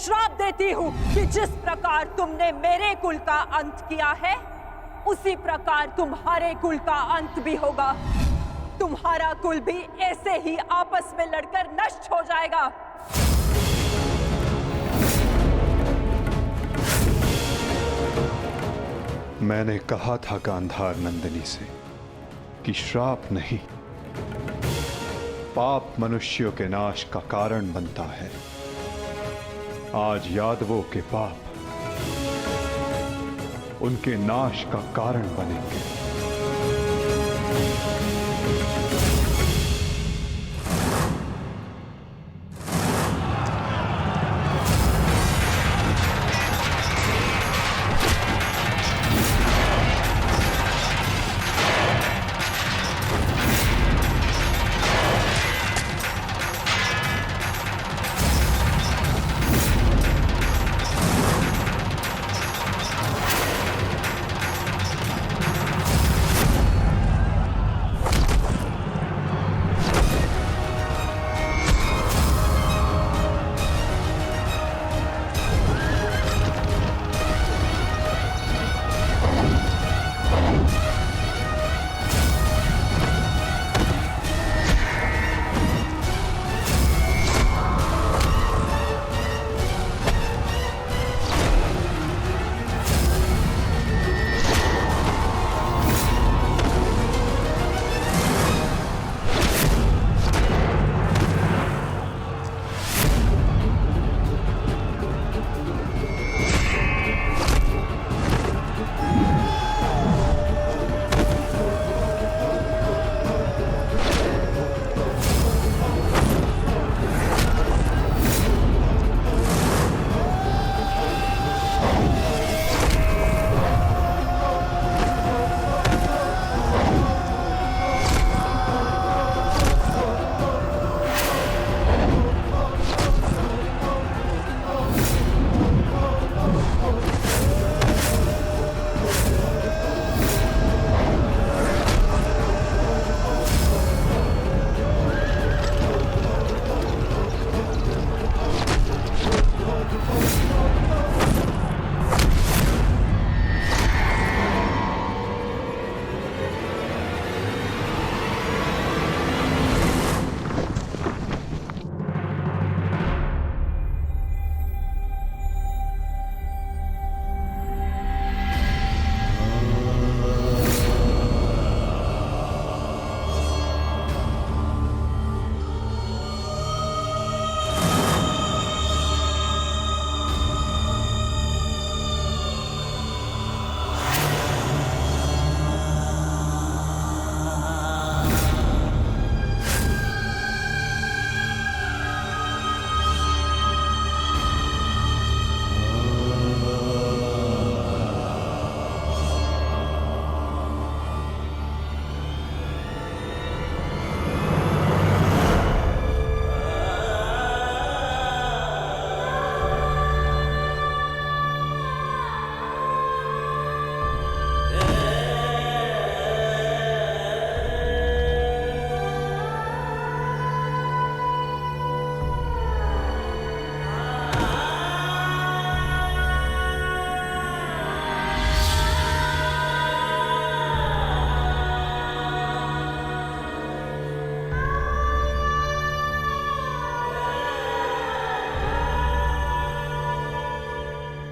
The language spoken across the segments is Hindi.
श्राप देती हूँ कि जिस प्रकार तुमने मेरे कुल का अंत किया है, उसी प्रकार तुम्हारे कुल का अंत भी होगा। तुम्हारा कुल भी ऐसे ही आपस में लड़कर नष्ट हो जाएगा। मैंने कहा था गांधार नंदिनी से कि श्राप नहीं, पाप मनुष्यों के नाश का कारण बनता है। आज यादवों के पाप उनके नाश का कारण बनेंगे।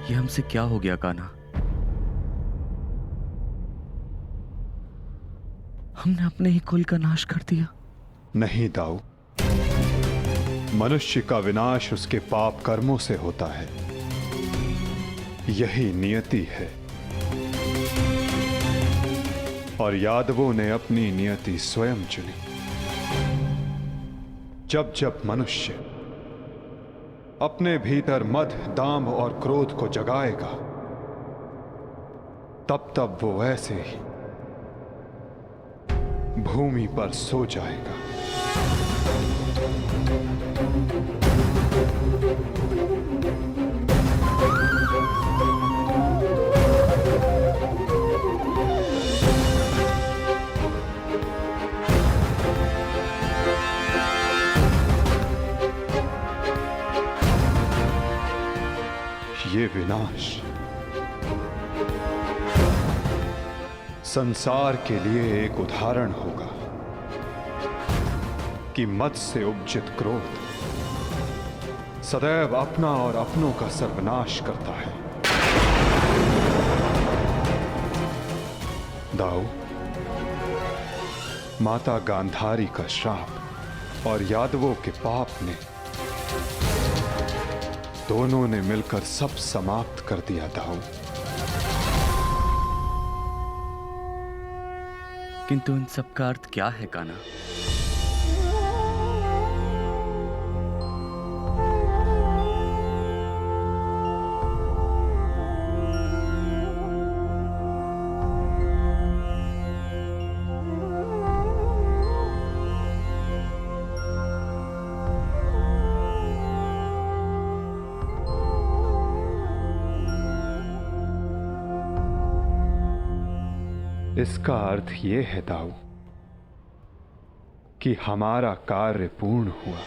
ये हमसे क्या हो गया कान्हा? हमने अपने ही कुल का नाश कर दिया। नहीं दाऊ, मनुष्य का विनाश उसके पाप कर्मों से होता है। यही नियति है और यादवों ने अपनी नियति स्वयं चुनी। जब जब मनुष्य अपने भीतर मद, दाम और क्रोध को जगाएगा, तब तब वो ऐसे ही भूमि पर सो जाएगा। ये विनाश संसार के लिए एक उदाहरण होगा कि मद से उपजित क्रोध सदैव अपना और अपनों का सर्वनाश करता है। दाऊ, माता गांधारी का श्राप और यादवों के पाप ने दोनों ने मिलकर सब समाप्त कर दिया। दाऊ, किंतु इन सब का अर्थ क्या है कान्हा? इसका अर्थ यह है दाऊ कि हमारा कार्य पूर्ण हुआ,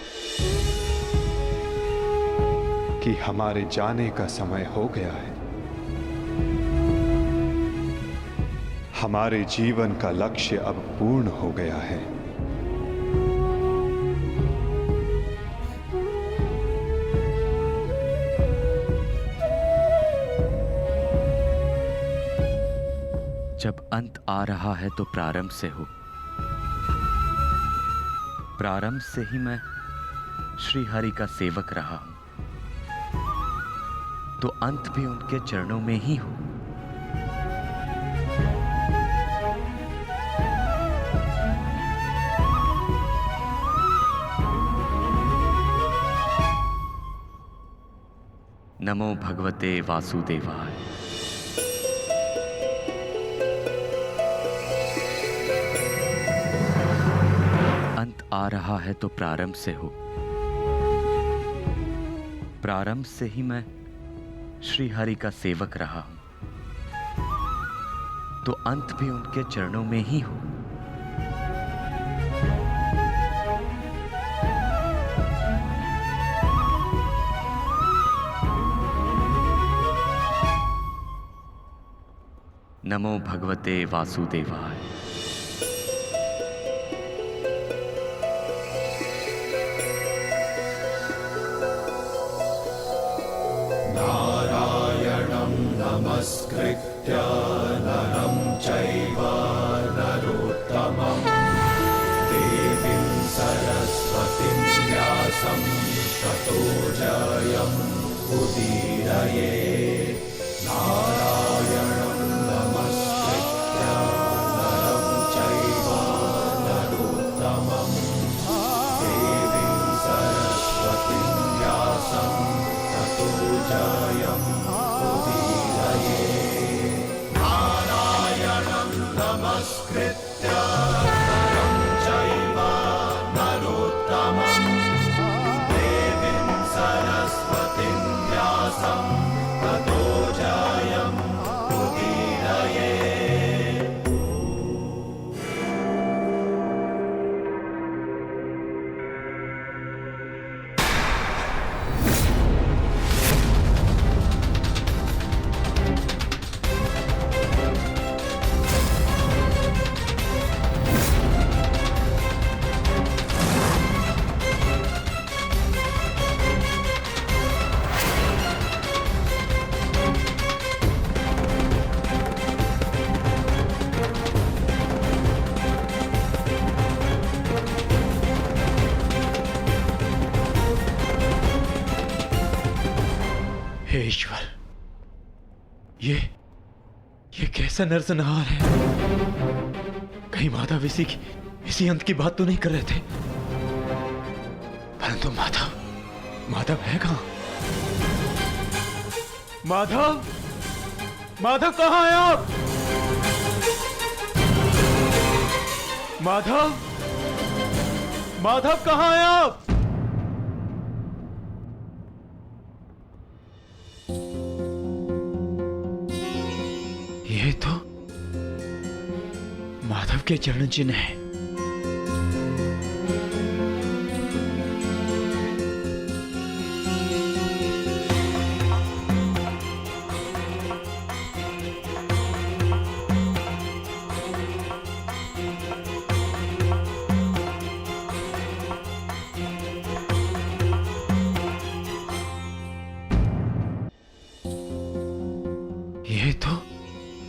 कि हमारे जाने का समय हो गया है। हमारे जीवन का लक्ष्य अब पूर्ण हो गया है। जब अंत आ रहा है तो प्रारंभ से हो। प्रारंभ से ही मैं श्री हरि का सेवक रहा हूं, तो अंत भी उनके चरणों में ही हो। नमो भगवते वासुदेवाय। अंत आ रहा है तो प्रारंभ से हो। प्रारंभ से ही मैं श्री हरि का सेवक रहा हूं, तो अंत भी उनके चरणों में ही हो। नमो भगवते वासुदेवाय। नमस्कृत्य नरं चैव नरोत्तमं देवीं सरस्वतीं व्यासं ततो जयम् उदीरयेत्। नारायणं नमस्कृत्य नरं चैव नरोत्तमं देवीं सरस्वतीं व्यासं ततो जयम् नमस्कृत्य नरं चैव नरोत्तमं देवीं सरस्वतीं व्यासं ततो जयम् उदीरयेत्। हे ईश्वर, ये कैसा नरसंहार है? कहीं माधव इसी अंत की बात तो नहीं कर रहे थे? परंतु माधव है कहां? माधव कहां हैं आप? माधव कहां हैं आप? ये तो माधव के चरण चिन्ह है। ये तो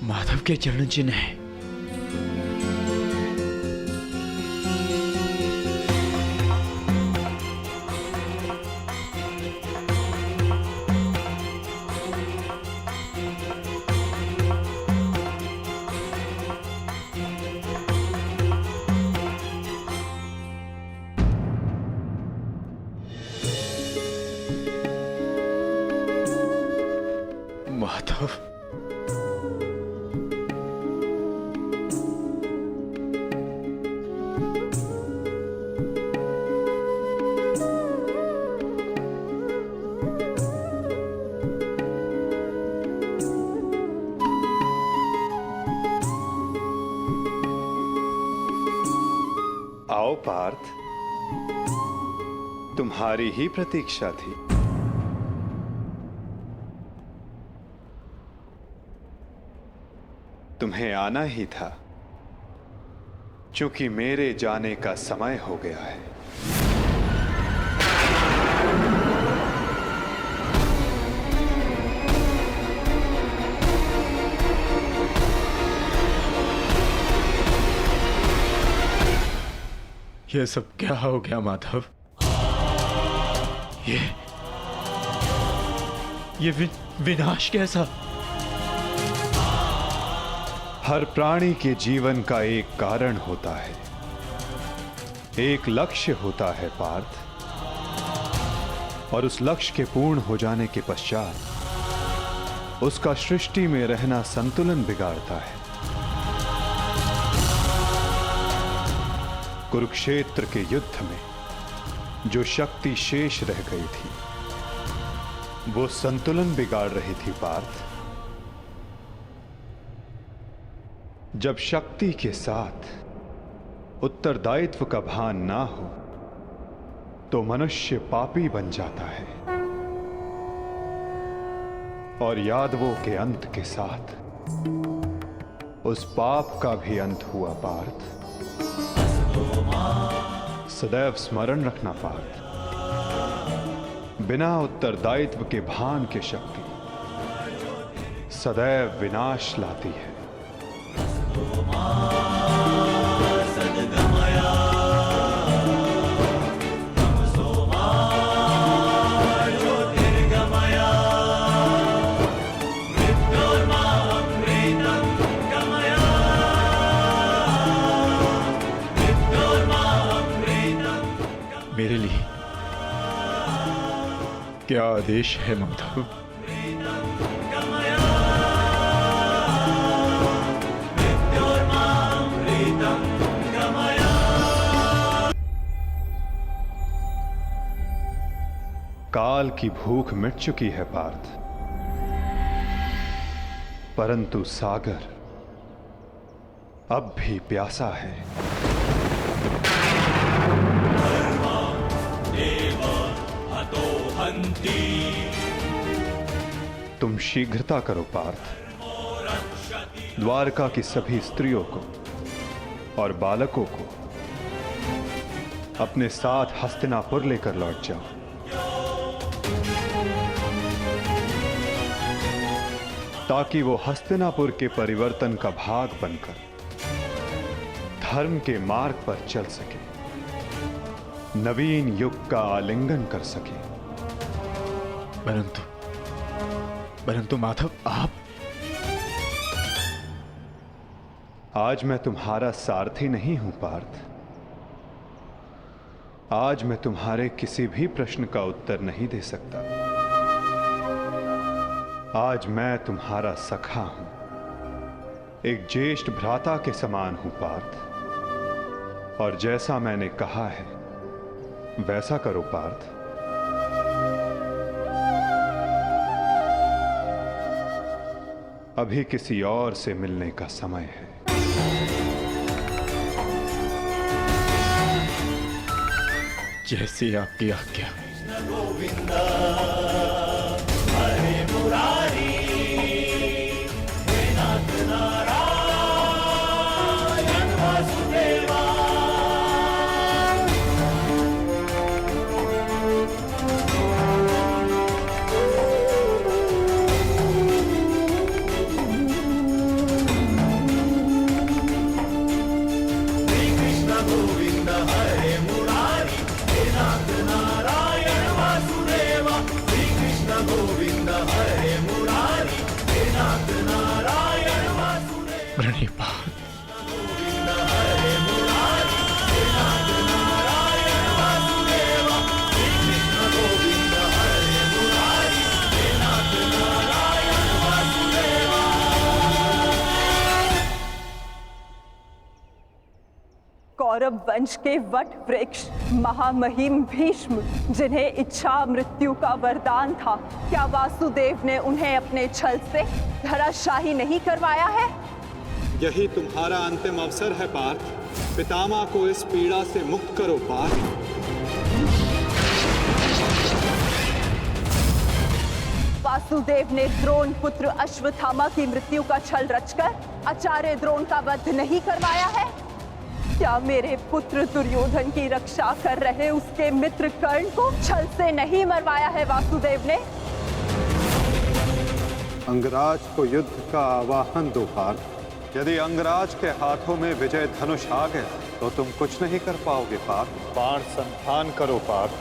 माधव के चरण चिन्ह है। माधव, आओ पार्थ, तुम्हारी ही प्रतीक्षा थी। तुम्हें आना ही था, क्योंकि मेरे जाने का समय हो गया है। ये सब क्या हो गया माधव? ये विनाश कैसा? हर प्राणी के जीवन का एक कारण होता है, एक लक्ष्य होता है पार्थ, और उस लक्ष्य के पूर्ण हो जाने के पश्चात उसका सृष्टि में रहना संतुलन बिगाड़ता है। कुरुक्षेत्र के युद्ध में जो शक्ति शेष रह गई थी, वो संतुलन बिगाड़ रही थी पार्थ। जब शक्ति के साथ उत्तरदायित्व का भान ना हो तो मनुष्य पापी बन जाता है, और यादवों के अंत के साथ उस पाप का भी अंत हुआ पार्थ। सदैव स्मरण रखना पार्थ, बिना उत्तरदायित्व के भान की शक्ति सदैव विनाश लाती है। मेरे लिए क्या आदेश है माधव? काल की भूख मिट चुकी है पार्थ, परंतु सागर अब भी प्यासा है। तुम शीघ्रता करो पार्थ, द्वारका की सभी स्त्रियों को और बालकों को अपने साथ हस्तिनापुर लेकर लौट जाओ। ताकि वो हस्तिनापुर के परिवर्तन का भाग बनकर धर्म के मार्ग पर चल सके, नवीन युग का आलिंगन कर सके। परंतु माधव, आप? आज मैं तुम्हारा सारथी नहीं हूं पार्थ। आज मैं तुम्हारे किसी भी प्रश्न का उत्तर नहीं दे सकता। आज मैं तुम्हारा सखा हूं, एक ज्येष्ठ भ्राता के समान हूं पार्थ, और जैसा मैंने कहा है वैसा करो पार्थ। अभी किसी और से मिलने का समय है। जैसी आपकी आज्ञा। प्रणिपात। कौरव वंश के वट वृक्ष महामहिम भीष्म, जिन्हें इच्छा मृत्यु का वरदान था, क्या वासुदेव ने उन्हें अपने छल से धराशाही नहीं करवाया है? यही तुम्हारा अंतिम अवसर है पार्थ। पितामह को इस पीड़ा से मुक्त करो पार्थ। वासुदेव ने द्रोण पुत्र अश्वत्थामा की मृत्यु का छल रचकर आचार्य द्रोण का वध नहीं करवाया है? क्या मेरे पुत्र दुर्योधन की रक्षा कर रहे उसके मित्र कर्ण को छल से नहीं मरवाया है वासुदेव ने? अंगराज को युद्ध का आवाहन दो पार्थ। यदि अंगराज के हाथों में विजय धनुष आ गया तो तुम कुछ नहीं कर पाओगे पार्थ। बाण संधान करो पार्थ।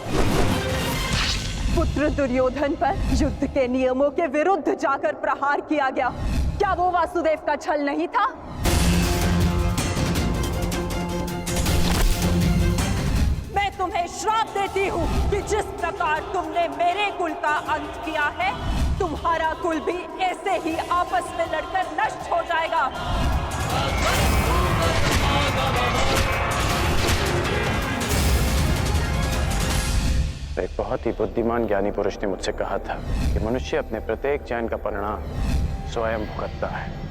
पुत्र दुर्योधन पर युद्ध के नियमों के विरुद्ध जाकर प्रहार किया गया, क्या वो वासुदेव का छल नहीं था? मैं तुम्हें श्राप देती हूँ कि जिस प्रकार तुमने मेरे कुल का अंत किया है, तुम्हारा कुल भी ऐसे ही आपस में लड़कर नष्ट हो जाएगा। एक बहुत ही बुद्धिमान ज्ञानी पुरुष ने मुझसे कहा था कि मनुष्य अपने प्रत्येक चयन का परिणाम स्वयं भुगतता है।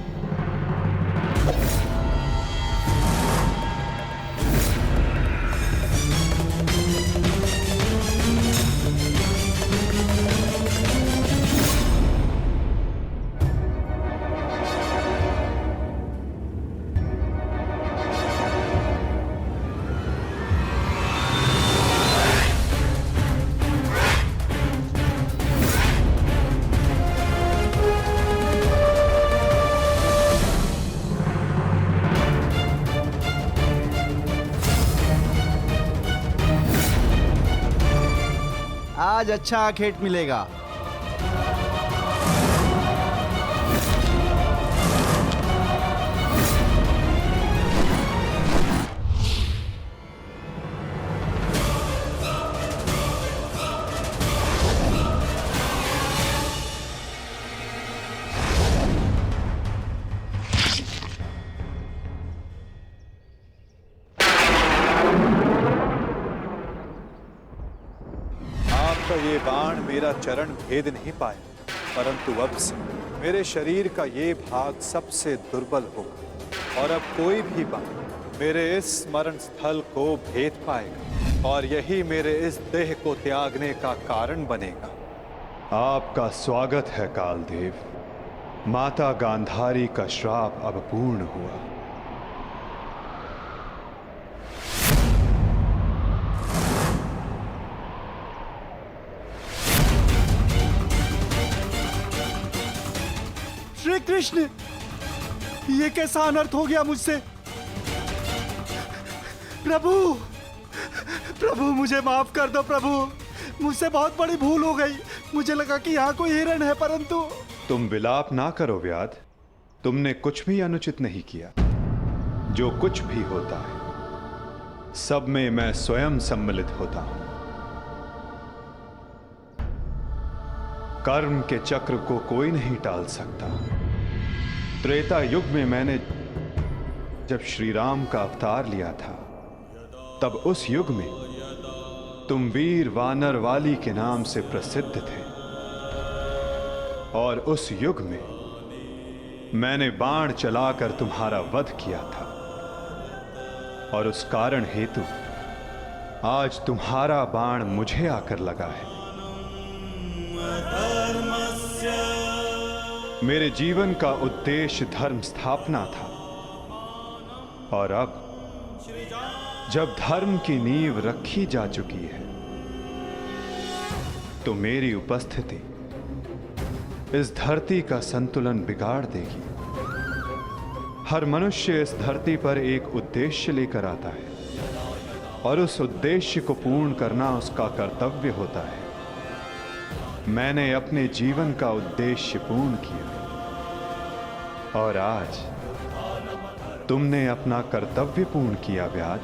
आज अच्छा आखेट मिलेगा। ये बाण मेरा चरण भेद नहीं पाया, परंतु अब से मेरे शरीर का ये भाग सबसे दुर्बल होगा और अब कोई भी बाण मेरे इस स्मरण स्थल को भेद पाएगा और यही मेरे इस देह को त्यागने का कारण बनेगा। आपका स्वागत है कालदेव। माता गांधारी का श्राप अब पूर्ण हुआ। श्री कृष्ण, ये कैसा अनर्थ हो गया मुझसे? प्रभु, प्रभु मुझे माफ कर दो प्रभु, मुझसे बहुत बड़ी भूल हो गई। मुझे लगा कि यहाँ कोई हिरण है, परंतु। तुम विलाप ना करो व्याध। तुमने कुछ भी अनुचित नहीं किया। जो कुछ भी होता है सब में मैं स्वयं सम्मिलित होता हूं। कर्म के चक्र को कोई नहीं टाल सकता। त्रेता युग में मैंने जब श्री राम का अवतार लिया था, तब उस युग में तुम वीर वानर वाली के नाम से प्रसिद्ध थे और उस युग में मैंने बाण चलाकर तुम्हारा वध किया था और उस कारण हेतु आज तुम्हारा बाण मुझे आकर लगा है। मेरे जीवन का उद्देश्य धर्म स्थापना था और अब जब धर्म की नींव रखी जा चुकी है तो मेरी उपस्थिति इस धरती का संतुलन बिगाड़ देगी। हर मनुष्य इस धरती पर एक उद्देश्य लेकर आता है और उस उद्देश्य को पूर्ण करना उसका कर्तव्य होता है। मैंने अपने जीवन का उद्देश्य पूर्ण किया और आज तुमने अपना कर्तव्य पूर्ण किया व्याध।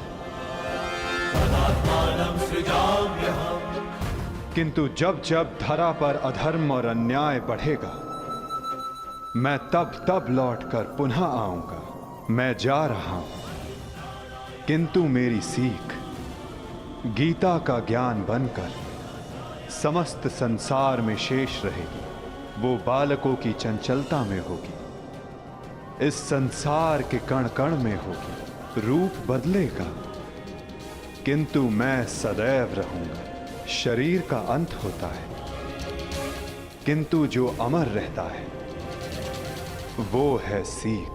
किंतु जब जब धरा पर अधर्म और अन्याय बढ़ेगा, मैं तब तब लौटकर पुनः आऊंगा। मैं जा रहा हूं, किंतु मेरी सीख गीता का ज्ञान बनकर समस्त संसार में शेष रहेगी। वो बालकों की चंचलता में होगी, इस संसार के कण कण में होगी। रूप बदलेगा, किंतु मैं सदैव रहूंगा। शरीर का अंत होता है, किंतु जो अमर रहता है वो है सीख।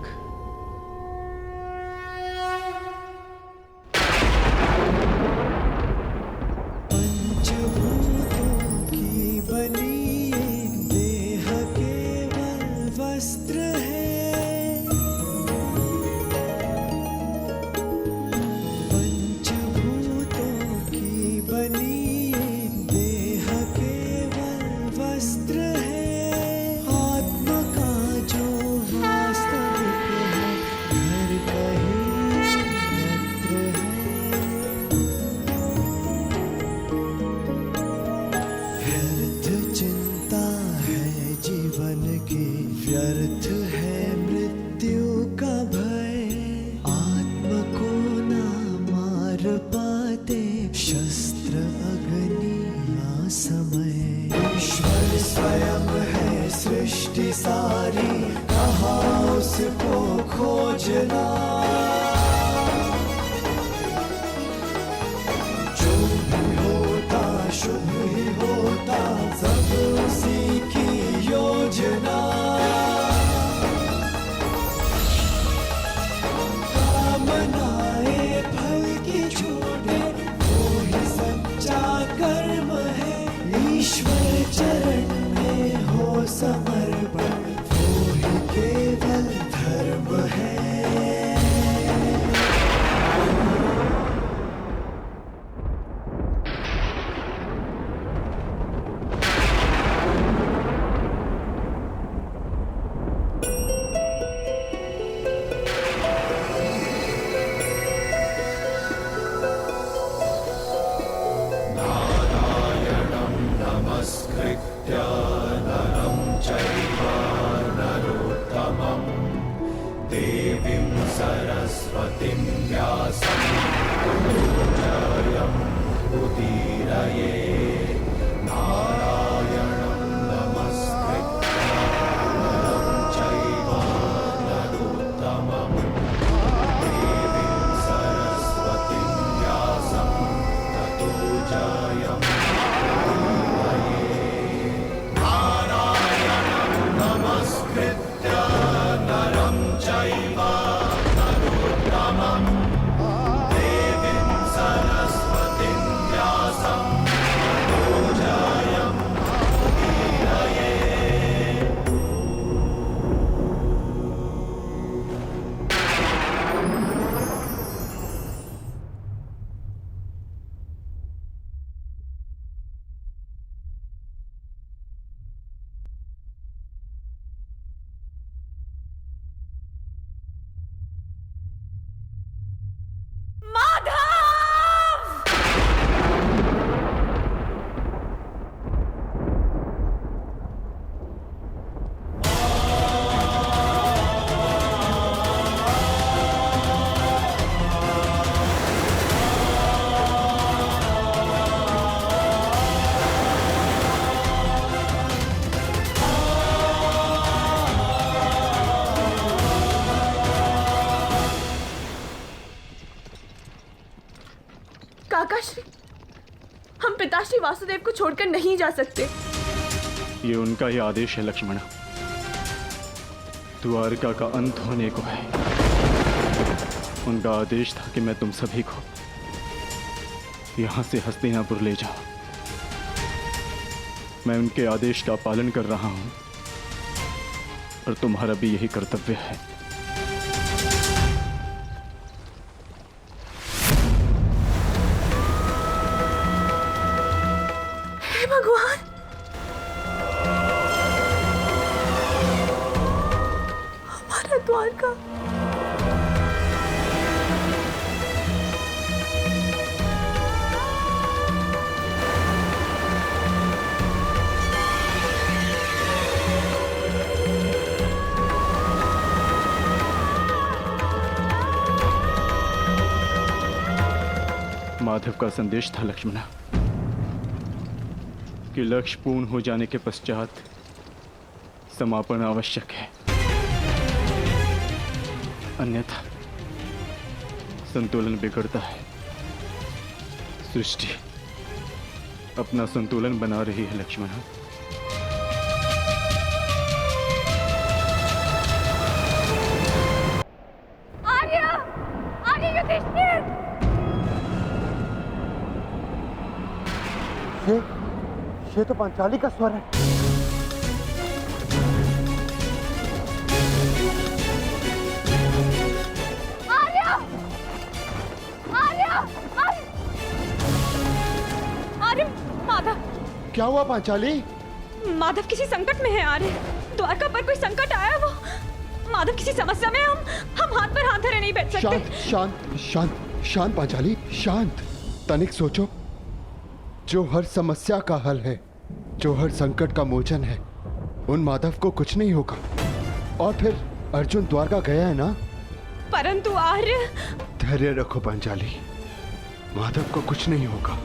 काकाश्री, हम पिताश्री वासुदेव को छोड़कर नहीं जा सकते। ये उनका ही आदेश है लक्ष्मण। द्वारका का अंत होने को है। उनका आदेश था कि मैं तुम सभी को यहां से हस्तिनापुर ले जाऊं। मैं उनके आदेश का पालन कर रहा हूं और तुम्हारा भी यही कर्तव्य है। द्वारका। माधव का संदेश था लक्ष्मणा कि लक्ष्य पूर्ण हो जाने के पश्चात समापन आवश्यक है, अन्यथा संतुलन बिगड़ता है। सृष्टि अपना संतुलन बना रही है लक्ष्मणा। आर्य! आर्य युधिष्ठिर! ये तो पांचाली का स्वर है। आर्य! आर्य! आर्य! माधव! क्या हुआ पांचाली? माधव किसी संकट में है आर्य। द्वारका पर कोई संकट आया वो। माधव किसी समस्या में, हम हाथ पर हाथ धरे नहीं बैठ सकते। शांत शांत शांत शांत पांचाली, शांत। तनिक सोचो, जो हर समस्या का हल है, जो हर संकट का मोचन है, उन माधव को कुछ नहीं होगा। और फिर अर्जुन द्वारका गया है ना। परंतु आर्य। धैर्य रखो पांचाली, माधव को कुछ नहीं होगा।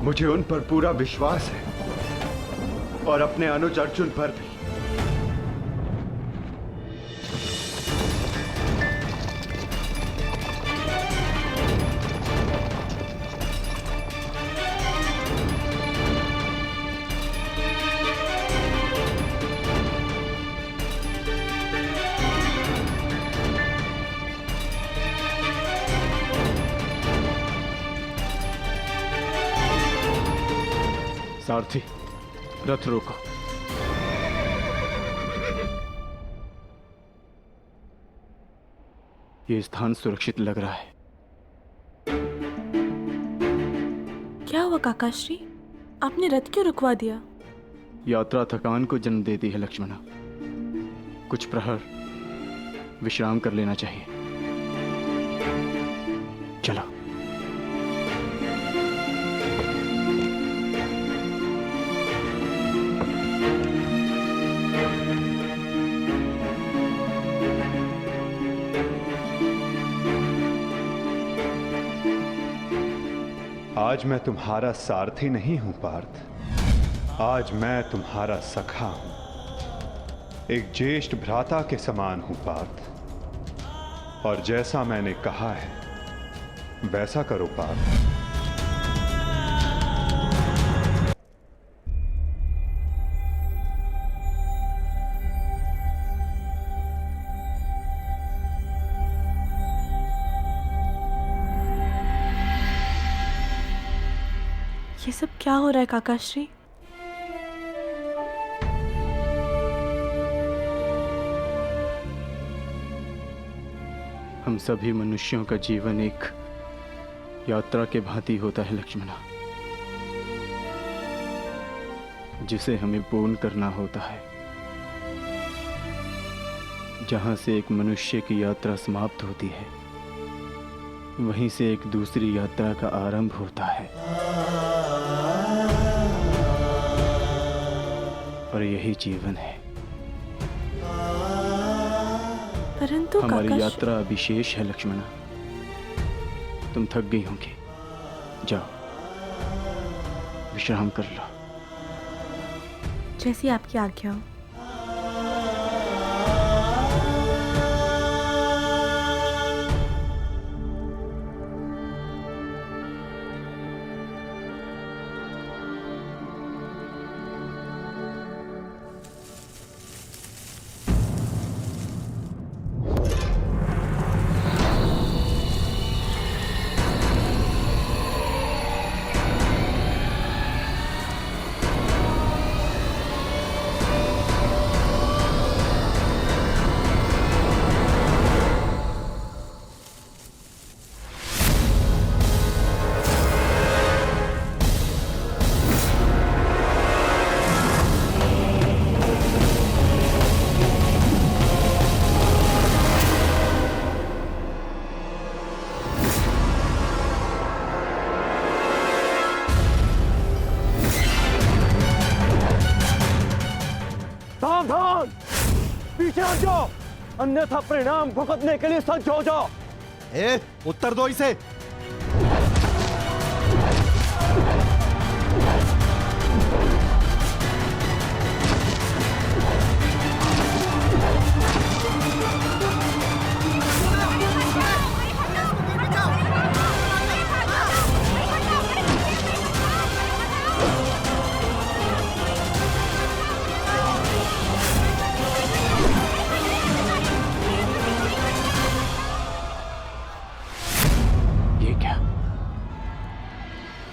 मुझे उन पर पूरा विश्वास है और अपने अनुज अर्जुन पर भी। सारथी, रथ रोको। ये स्थान सुरक्षित लग रहा है। क्या हुआ काकाश्री? आपने रथ क्यों रुकवा दिया? यात्रा थकान को जन्म देती है लक्ष्मणा। कुछ प्रहर विश्राम कर लेना चाहिए। चलो। आज मैं तुम्हारा सारथी नहीं हूं पार्थ, आज मैं तुम्हारा सखा हूं, एक ज्येष्ठ भ्राता के समान हूं पार्थ। और जैसा मैंने कहा है वैसा करो पार्थ। ये सब क्या हो रहा है काकाश्री? हम सभी मनुष्यों का जीवन एक यात्रा के भांति होता है लक्ष्मणा, जिसे हमें पूर्ण करना होता है। जहां से एक मनुष्य की यात्रा समाप्त होती है, वहीं से एक दूसरी यात्रा का आरंभ होता है। और यही जीवन है। परंतु हमारी यात्रा अभी शेष है लक्ष्मणा। तुम थक गई होंगी, जाओ विश्राम कर लो। जैसी आपकी आज्ञा हो। सावधान, पीछे हट जाओ, अन्यथा परिणाम भुगतने के लिए सज्ज हो जाओ। उत्तर दो इसे।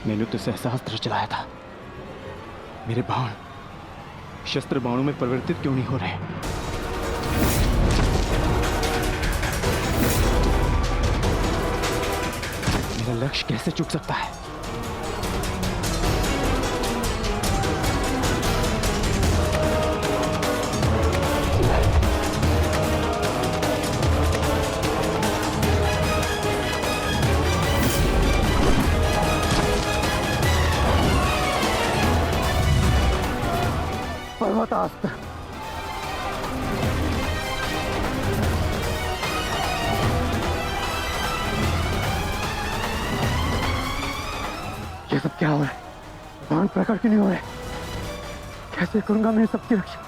मैंने तो सहस्त्र चलाया था, मेरे बाण शस्त्र बाणों में परिवर्तित क्यों नहीं हो रहे? मेरा लक्ष्य कैसे चूक सकता है? पर्वतास्त्र। ये सब क्या हो रहा है? बाण प्रकट क्यों नहीं हो रहे? कैसे करूंगा मैं सबकी रक्षा?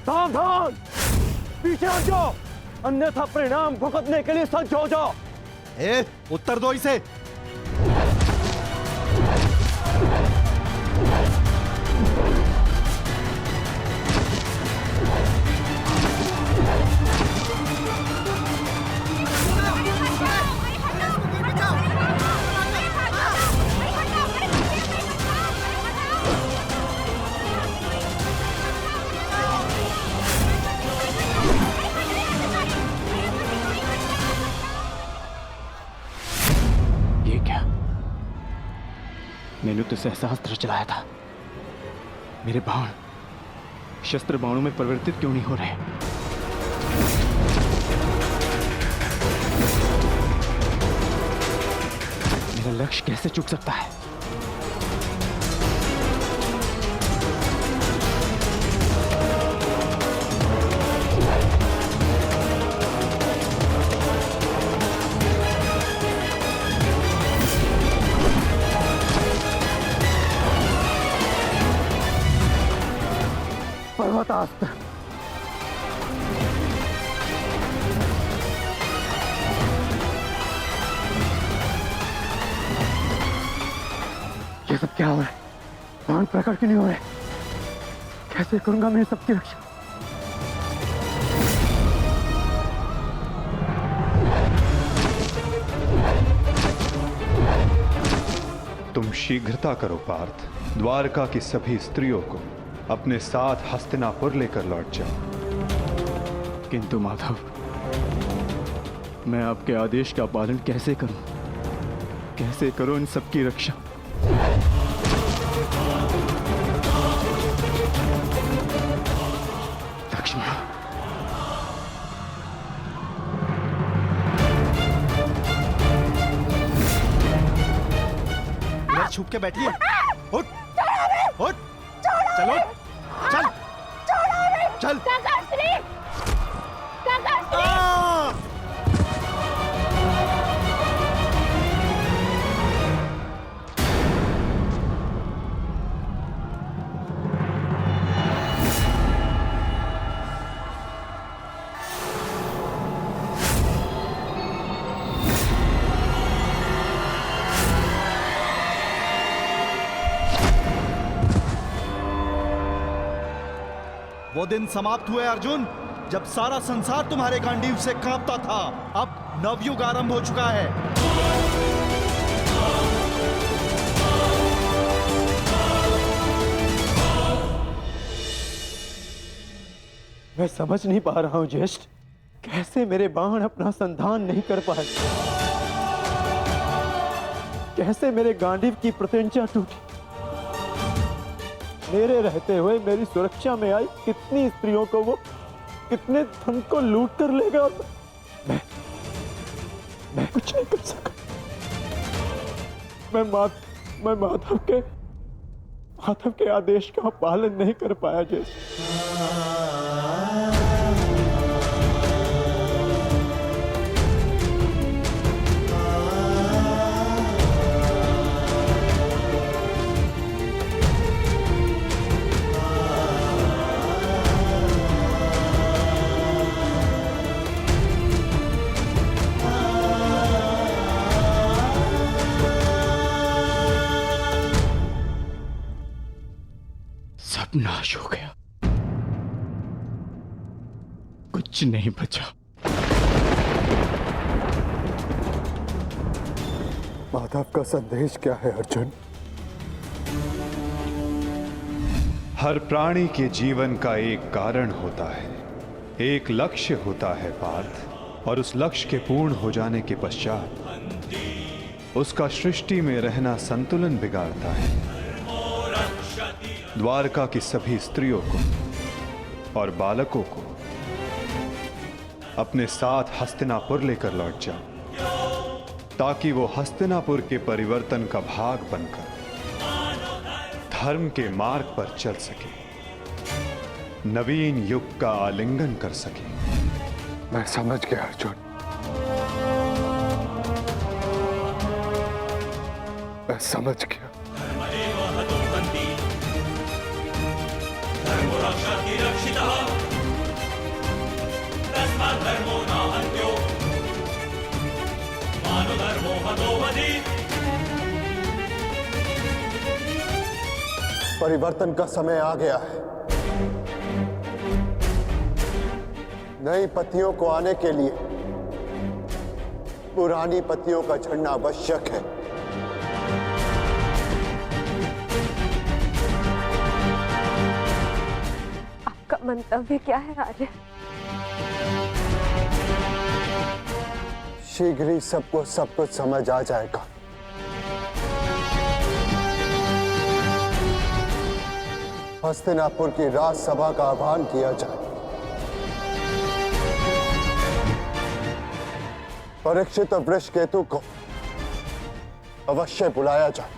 सावधान, पीछे हट जाओ, अन्यथा परिणाम भुगतने के लिए सज्ज हो जाओ। उत्तर दो इसे। मैंने तो सहस्त्र चलाया था, मेरे बाण शस्त्र बाणों में परिवर्तित क्यों नहीं हो रहे? मेरा लक्ष्य कैसे चूक सकता है? पर्वतास्त्र। ये सब क्या हो रहा है? बाण प्रकट क्यों नहीं हो रहे? कैसे करूंगा मैं सबकी रक्षा? तुम शीघ्रता करो पार्थ, द्वारका की सभी स्त्रियों को अपने साथ हस्तिनापुर लेकर लौट जाओ। किंतु माधव, मैं आपके आदेश का पालन कैसे करूं? कैसे करूं इन सबकी रक्षा? लक्ष्मण, इधर छुप के बैठिए। उठ, उठ, चलो, चल, चल। वो दिन समाप्त हुए अर्जुन, जब सारा संसार तुम्हारे गांडीव से कांपता था। अब नवयुग आरंभ हो चुका है। मैं समझ नहीं पा रहा हूं ज्येष्ठ, कैसे मेरे बाण अपना संधान नहीं कर पाए, कैसे मेरे गांडीव की प्रत्यंचा टूटी। मेरे रहते हुए मेरी सुरक्षा में आई कितनी स्त्रियों को वो कितने धन को लूट कर ले गया। मैं कुछ नहीं कर सका। मैं माधव के आदेश का पालन नहीं कर पाया जैसे। नाश हो गया, कुछ नहीं बचा। माधव का संदेश क्या है अर्जुन? हर प्राणी के जीवन का एक कारण होता है, एक लक्ष्य होता है पार्थ, और उस लक्ष्य के पूर्ण हो जाने के पश्चात उसका सृष्टि में रहना संतुलन बिगाड़ता है। द्वारका की सभी स्त्रियों को और बालकों को अपने साथ हस्तिनापुर लेकर लौट जाओ, ताकि वो हस्तिनापुर के परिवर्तन का भाग बनकर धर्म के मार्ग पर चल सके, नवीन युग का आलिंगन कर सके। मैं समझ गया अर्जुन, मैं समझ गया। परिवर्तन का समय आ गया है। नई पत्तियों को आने के लिए पुरानी पत्तियों का झड़ना आवश्यक है। आपका मंतव्य क्या है आर्य? शीघ्र ही सबको सब कुछ समझ आ जाएगा। हस्तिनापुर की राजसभा का आह्वान किया जाए। परीक्षित और वृषकेतु को अवश्य बुलाया जाए।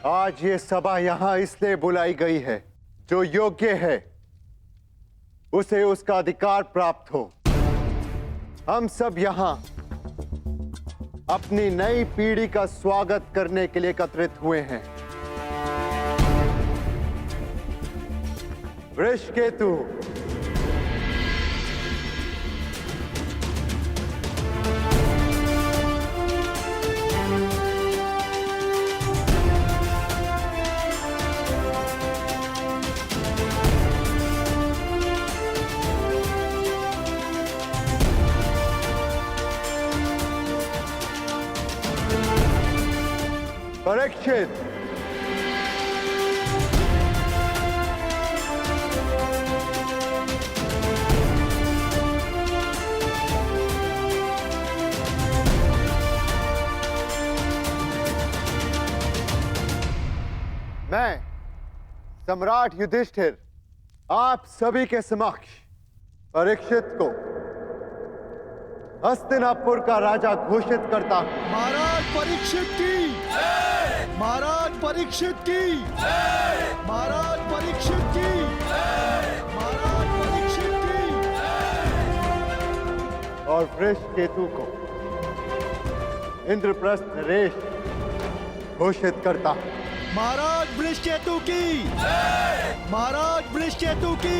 आज ये सभा यहां इसलिए बुलाई गई है, जो योग्य है उसे उसका अधिकार प्राप्त हो। हम सब यहां अपनी नई पीढ़ी का स्वागत करने के लिए एकत्रित हुए हैं। वृषकेतु, परीक्षित, मैं सम्राट युधिष्ठिर आप सभी के समक्ष परीक्षित को हस्तिनापुर का राजा घोषित करता हूं। महाराज परीक्षित की, महाराज परीक्षित की, महाराज परीक्षित की, महाराज परीक्षित की। और वृषकेतु को इंद्रप्रस्थ नरेश घोषित करता हूं। महाराज वृषकेतु की, महाराज वृषकेतु की।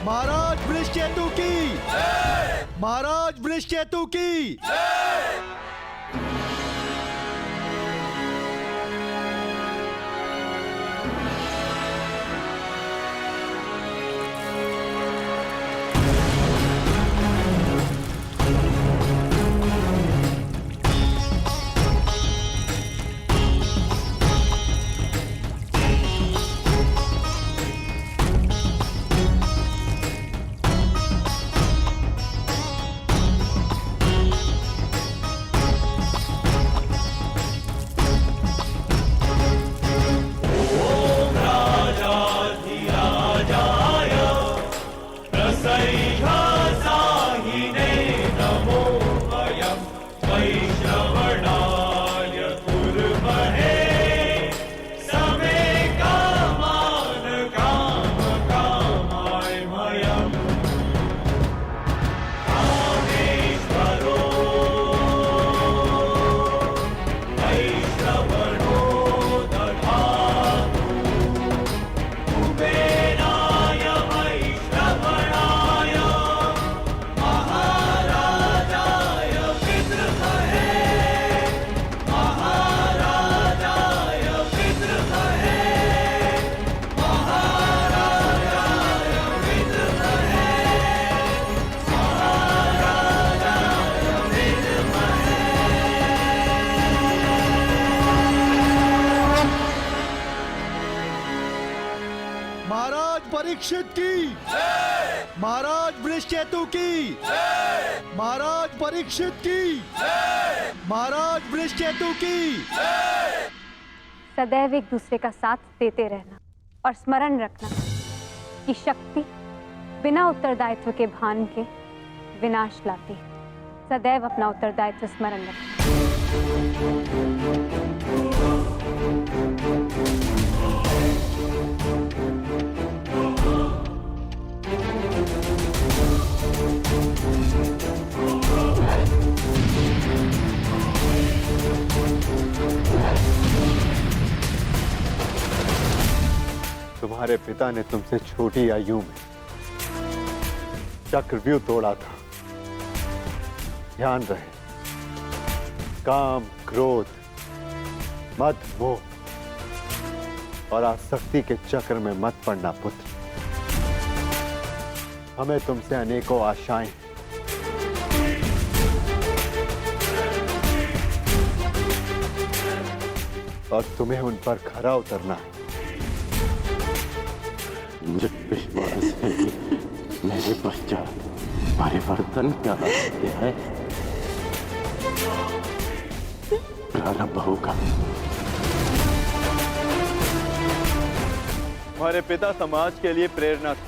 महाराज वृषकेतु की, महाराज वृषकेतु की। परीक्षित की, महाराज वृषकेतु की, महाराज परीक्षित की, महाराज वृषकेतु की। सदैव एक दूसरे का साथ देते रहना और स्मरण रखना कि शक्ति बिना उत्तरदायित्व के भान के विनाश लाती है। सदैव अपना उत्तरदायित्व स्मरण रखना। तुम्हारे पिता ने तुमसे छोटी आयु में चक्रव्यूह तोड़ा था। ध्यान रहे, काम, क्रोध, मद, मोह और आसक्ति के चक्र में मत पड़ना पुत्र। हमें तुमसे अनेकों आशाएं हैं। और तुम्हें उन पर खरा उतरना है। मुझे विश्वास है कि मेरे पश्चात परिवर्तन क्या है प्रारंभ होगा। हमारे पिता समाज के लिए प्रेरणा थे।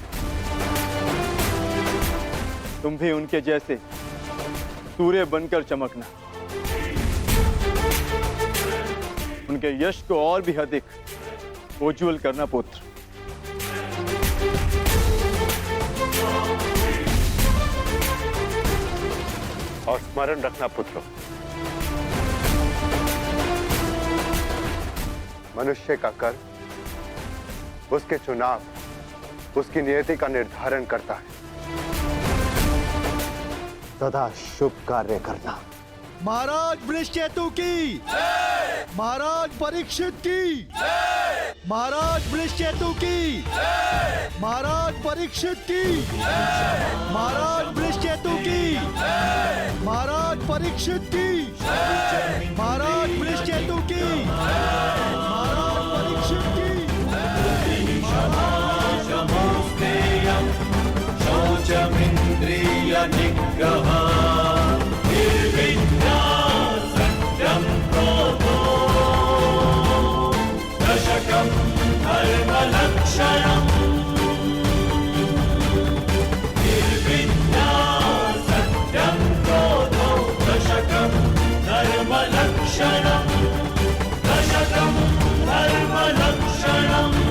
तुम भी उनके जैसे सूर्य बनकर चमकना, उनके यश को और भी अधिक उज्ज्वल करना पुत्र। और स्मरण रखना पुत्रों, मनुष्य का कर्म उसके चुनाव, उसकी नियति का निर्धारण करता है। सदा शुभ कार्य करना। महाराज वृषकेतु की, महाराज परीक्षित की, महाराज वृषकेतु की, महाराज परीक्षित की, महाराज वृषकेतु की, महाराज परीक्षित की, महाराज वृषकेतु की, महाराज परीक्षित की। शौचमिन्द्रिय निग्रह निर्विद्या सत्यं क्रोधो दशकं धर्मलक्षणम्। निर्विद्या सत्यं क्रोधो दशकं धर्मलक्षणम्। दशकं धर्मलक्षणम्।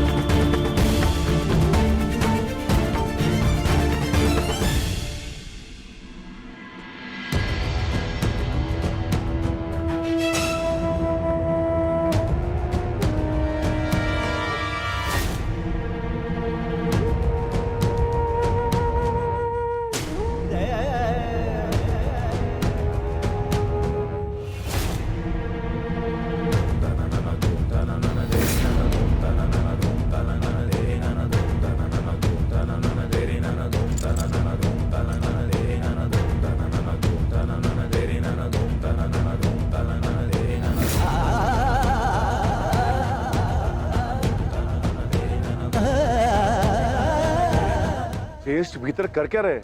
ज्येष्ठ भीतर कर क्या रहे?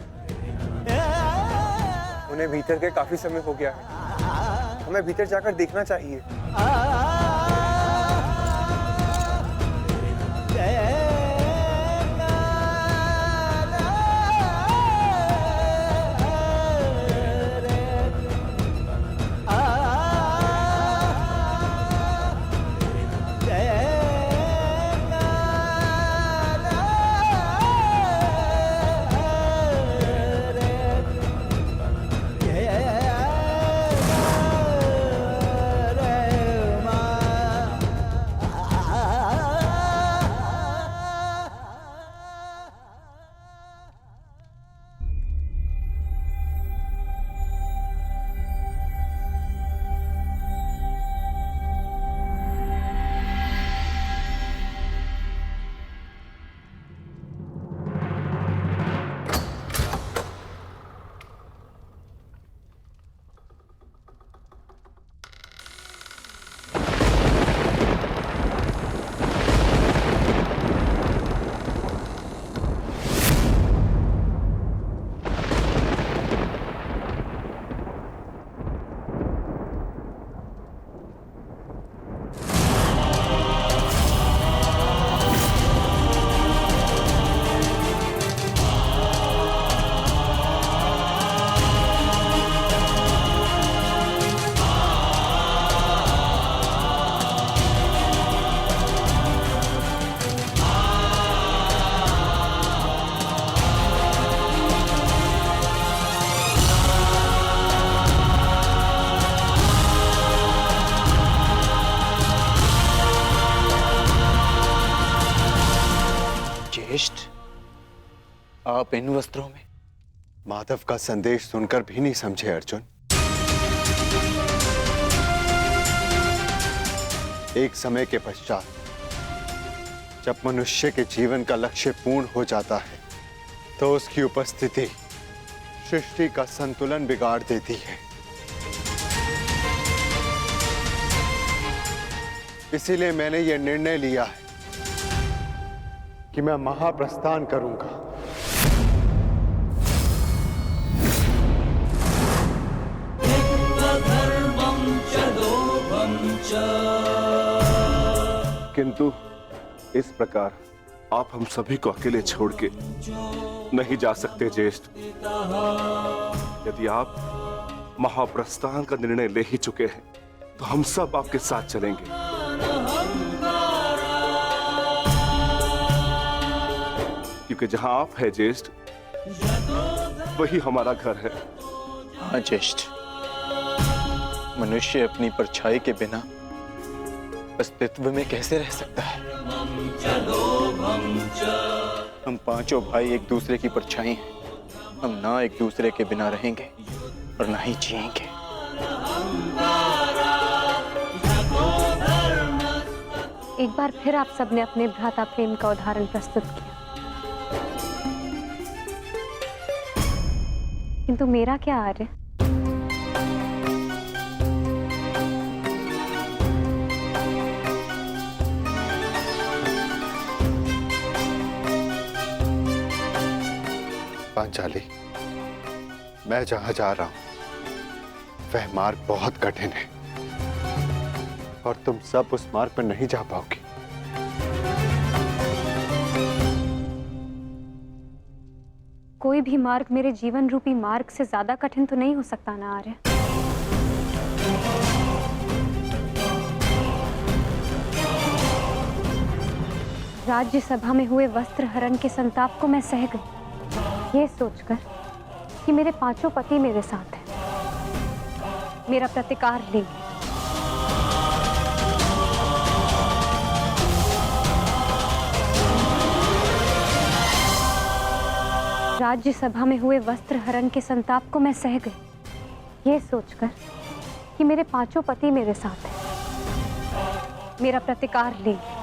उन्हें भीतर के काफी समय हो गया है, हमें भीतर जाकर देखना चाहिए। आप इन वस्त्रों में? माधव का संदेश सुनकर भी नहीं समझे अर्जुन। एक समय के पश्चात जब मनुष्य के जीवन का लक्ष्य पूर्ण हो जाता है तो उसकी उपस्थिति सृष्टि का संतुलन बिगाड़ देती है। इसीलिए मैंने यह निर्णय लिया है कि मैं महाप्रस्थान करूंगा। किंतु इस प्रकार आप हम सभी को अकेले छोड़ के नहीं जा सकते ज्येष्ठ। यदि आप महाप्रस्थान का निर्णय ले ही चुके हैं तो हम सब आपके साथ चलेंगे। क्योंकि जहां आप है ज्येष्ठ वही हमारा घर है। हाँ ज्येष्ठ, मनुष्य अपनी परछाई के बिना अस्तित्व में कैसे रह सकता है? हम पांचों भाई एक दूसरे की परछाई हैं। हम ना एक दूसरे के बिना रहेंगे और ना ही जिएंगे। एक बार फिर आप सबने अपने भ्राता प्रेम का उदाहरण प्रस्तुत किया, किंतु मेरा क्या आर्य? पांचाली, मैं जहां जा रहा हूं वह मार्ग बहुत कठिन है और तुम सब उस मार्ग पर नहीं जा पाओगे। कोई भी मार्ग मेरे जीवन रूपी मार्ग से ज्यादा कठिन तो नहीं हो सकता ना आर्य? राज्यसभा में हुए वस्त्र हरण के संताप को मैं सह गई, ये सोचकर कि मेरे पांचों पति मेरे साथ हैं, मेरा प्रतिकार लेंगे। राज्यसभा में हुए वस्त्र हरण के संताप को मैं सह गई, ये सोचकर कि मेरे पांचों पति मेरे साथ हैं, मेरा प्रतिकार लेंगे।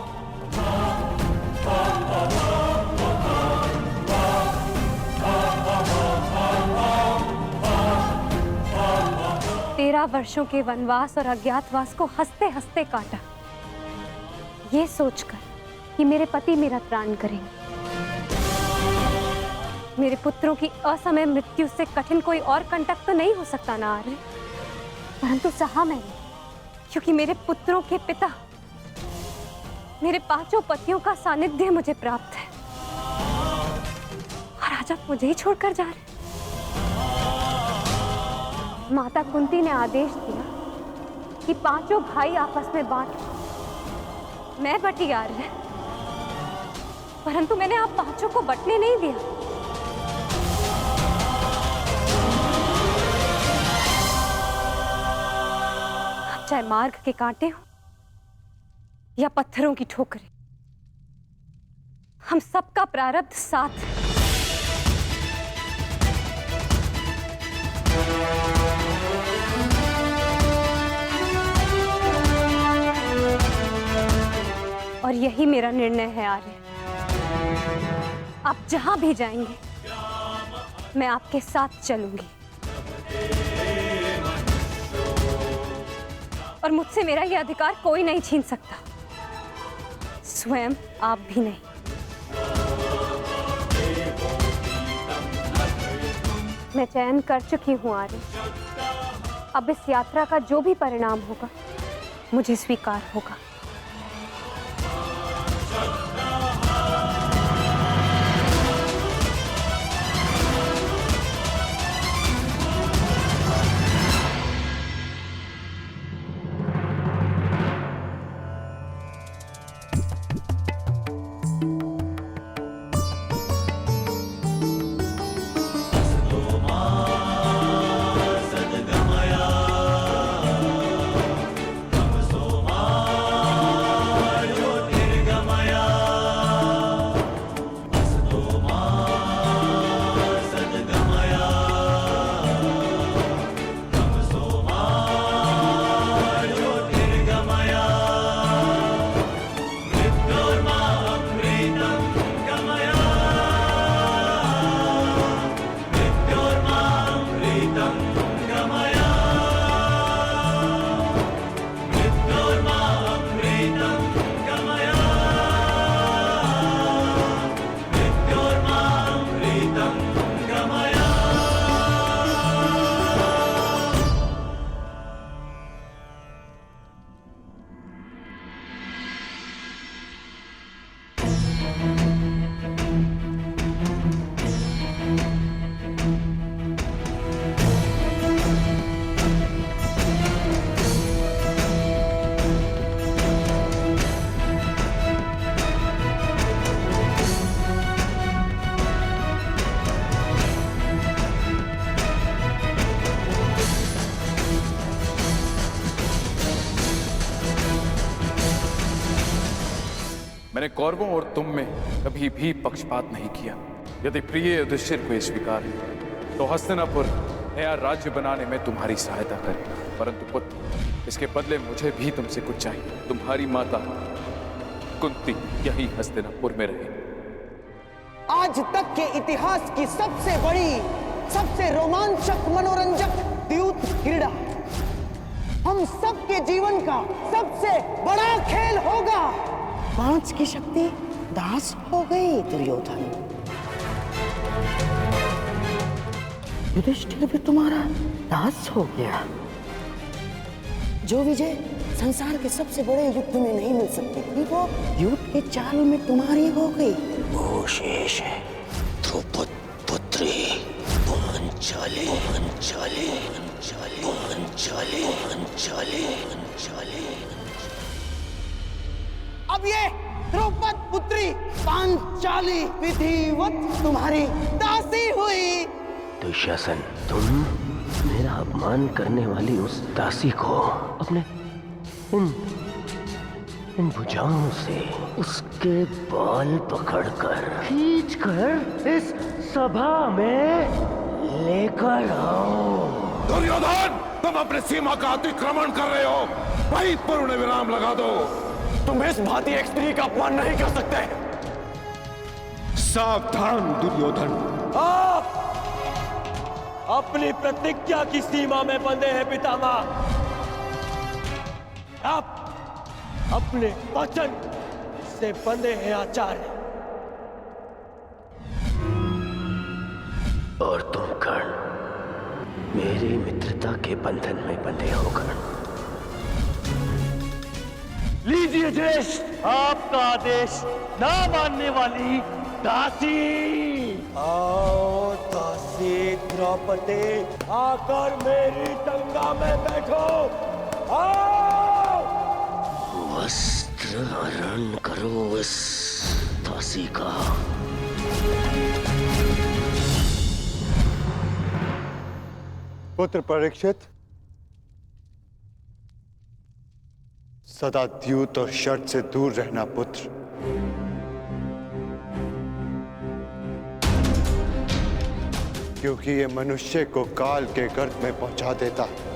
13 वर्षों के वनवास और अज्ञातवास को हंसते हंसते काटा, ये सोचकर कि मेरे पति मेरा त्राण करेंगे। मेरे पुत्रों की असमय मृत्यु से कठिन कोई और कंटक तो नहीं हो सकता ना आर्य, परंतु सहा मैंने, क्योंकि मेरे पुत्रों के पिता, मेरे 5 पतियों का सानिध्य मुझे प्राप्त है, और आज आप मुझे ही छोड़कर जा रहे। माता कुंती ने आदेश दिया कि 5 भाई आपस में बांट, मैं बटी आर्य, परंतु मैंने आप 5 को बटने नहीं दिया। चाहे मार्ग के कांटे हो या पत्थरों की ठोकरें, हम सबका प्रारब्ध साथ है। और यही मेरा निर्णय है आर्य। आप जहां भी जाएंगे, मैं आपके साथ चलूंगी, और मुझसे मेरा यह अधिकार कोई नहीं छीन सकता, स्वयं आप भी नहीं। मैं चयन कर चुकी हूं आर्य। अब इस यात्रा का जो भी परिणाम होगा, मुझे स्वीकार होगा। मैंने कौरवों और तुम में कभी भी पक्षपात नहीं किया। यदि प्रिय युधिष्ठिर को स्वीकार है तो हस्तिनापुर नया राज्य बनाने में तुम्हारी सहायता करें, परंतु पुत्र, इसके बदले मुझे भी तुमसे कुछ चाहिए। तुम्हारी माता कुंती यही हस्तिनापुर में रहे। आज तक के इतिहास की सबसे बड़ी, सबसे रोमांचक, मनोरंजक द्यूत क्रीड़ा हम सबके जीवन का सबसे बड़ा खेल होगा। 5 की शक्ति दास हो गई दुर्योधन। युधिष्ठिर भी तुम्हारा दास हो गया। जो विजय संसार के सबसे बड़े युद्ध में नहीं मिल सकती थी, वो युद्ध के चाल में तुम्हारी हो गई। वो शेष है द्रौपद पुत्री पांचाली। पांचाली पांचाली पांचाली पांचाली पांचाली। अब ये द्रौपद पुत्री पांचाली विधिवत तुम्हारी दासी हुई। दुशासन, तुम मेरा अपमान करने वाली उस दासी को अपने इन भुजाओं से उसके बाल पकड़कर खींचकर इस सभा में लेकर आओ। दुर्योधन, तुम अपनी सीमा का अतिक्रमण कर रहे हो। वहीं पूर्ण विराम लगा दो। तुम इस भांति एक स्त्री का अपमान नहीं कर सकते। सावधान दुर्योधन, आप अपनी प्रतिज्ञा की सीमा में बंधे हैं पितामह। आप अपने वचन से बंधे हैं आचार्य। और तुम कर्ण मेरी मित्रता के बंधन में बंधे हो कर्ण। लीजिए ज्येष्ठ आपका आदेश ना मानने वाली दासी। आओ दासी द्रौपदी आकर मेरी गंगा में बैठो। आओ वस्त्र हरण करो इस दासी का। पुत्र परीक्षित, सदा द्यूत और शर्त से दूर रहना पुत्र। क्योंकि ये मनुष्य को काल के गर्त में पहुंचा देता है।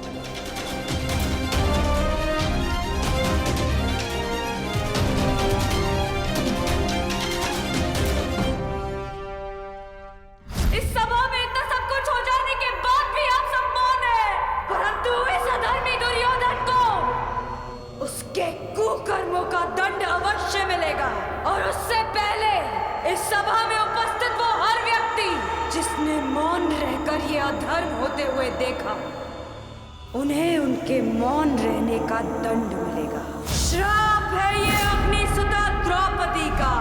इस सभा में इतना सब कुछ हो जाने के बाद भी आप सब मौन हैं, परंतु इस अधर्मी दुर्योधन को उसके कुकर्मों का दंड अवश्य मिलेगा। और उससे पहले इस सभा में उपस्थित वो हर व्यक्ति जिसने मौन रहकर ये अधर्म होते हुए देखा, उन्हें उनके मौन रहने का दंड मिलेगा। श्राप है ये अपनी सुता द्रौपदी का।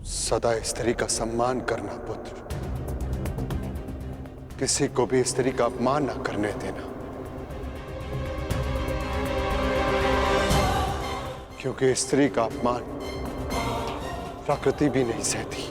सदा स्त्री का सम्मान करना पुत्र। किसी को भी स्त्री का अपमान न करने देना, क्योंकि स्त्री का अपमान प्रकृति भी नहीं सहती।